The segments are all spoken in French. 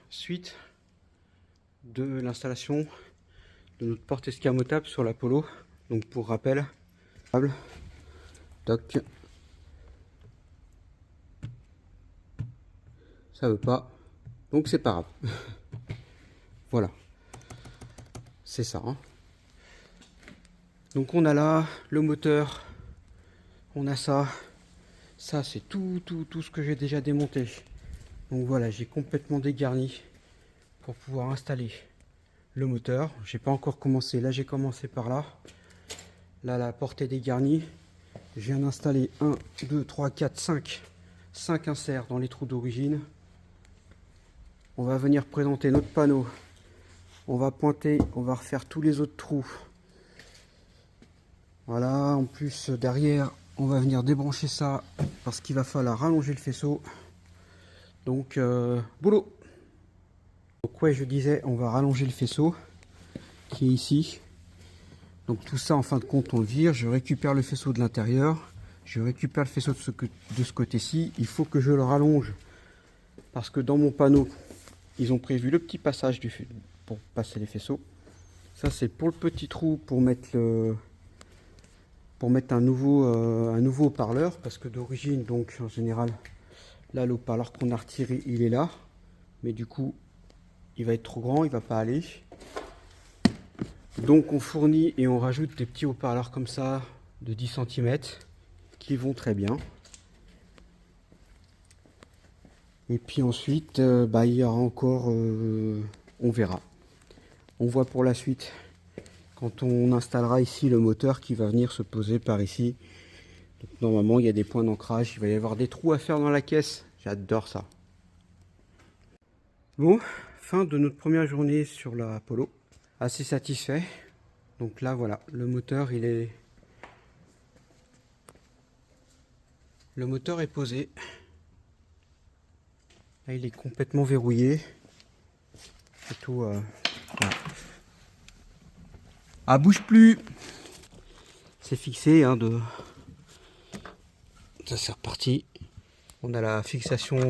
Suite de l'installation de notre porte escamotable sur la Polo. Donc pour rappel, toc, ça veut pas, donc c'est pas grave. Voilà, c'est ça, hein. Donc on a là le moteur, on a ça c'est tout ce que j'ai déjà démonté. Donc voilà, j'ai complètement dégarni pour pouvoir installer le moteur. J'ai pas encore commencé, là j'ai commencé par là. Là la porte est dégarnie. Je viens d'installer 1, 2, 3, 4, 5 inserts dans les trous d'origine. On va venir présenter notre panneau. On va pointer, on va refaire tous les autres trous. Voilà, en plus derrière, on va venir débrancher ça parce qu'il va falloir rallonger le faisceau. Donc, boulot. Donc ouais, je disais, on va rallonger le faisceau qui est ici. Donc tout ça, en fin de compte, on le vire. Je récupère le faisceau de l'intérieur. Je récupère le faisceau de ce côté-ci. Il faut que je le rallonge parce que dans mon panneau, ils ont prévu le petit passage pour passer les faisceaux. Ça, c'est pour le petit trou pour mettre un nouveau haut-parleur, parce que d'origine, donc en général, là, le haut-parleur qu'on a retiré, il est là, mais du coup, il va être trop grand, il va pas aller. Donc, on fournit et on rajoute des petits haut-parleurs comme ça de 10 cm qui vont très bien. Et puis ensuite, il y aura encore, on verra. On voit pour la suite quand on installera ici le moteur qui va venir se poser par ici. Donc, normalement, il y a des points d'ancrage, il va y avoir des trous à faire dans la caisse. J'adore ça. Bon, fin de notre première journée sur la Polo. Assez satisfait. Donc là, voilà, le moteur est posé. Là, il est complètement verrouillé. Et tout. Voilà. Ah, bouge plus. C'est fixé, hein, ça c'est reparti. On a la fixation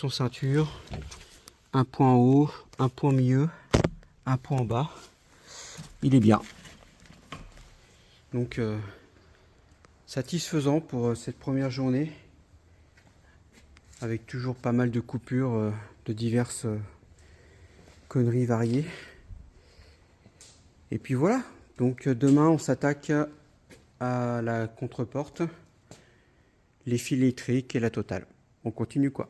ceinture, un point en haut, un point au milieu, un point en bas. Il est bien. Donc satisfaisant pour cette première journée, avec toujours pas mal de coupures de diverses conneries variées. Et puis voilà, donc demain on s'attaque à la contreporte, les fils électriques et la totale. On continue quoi.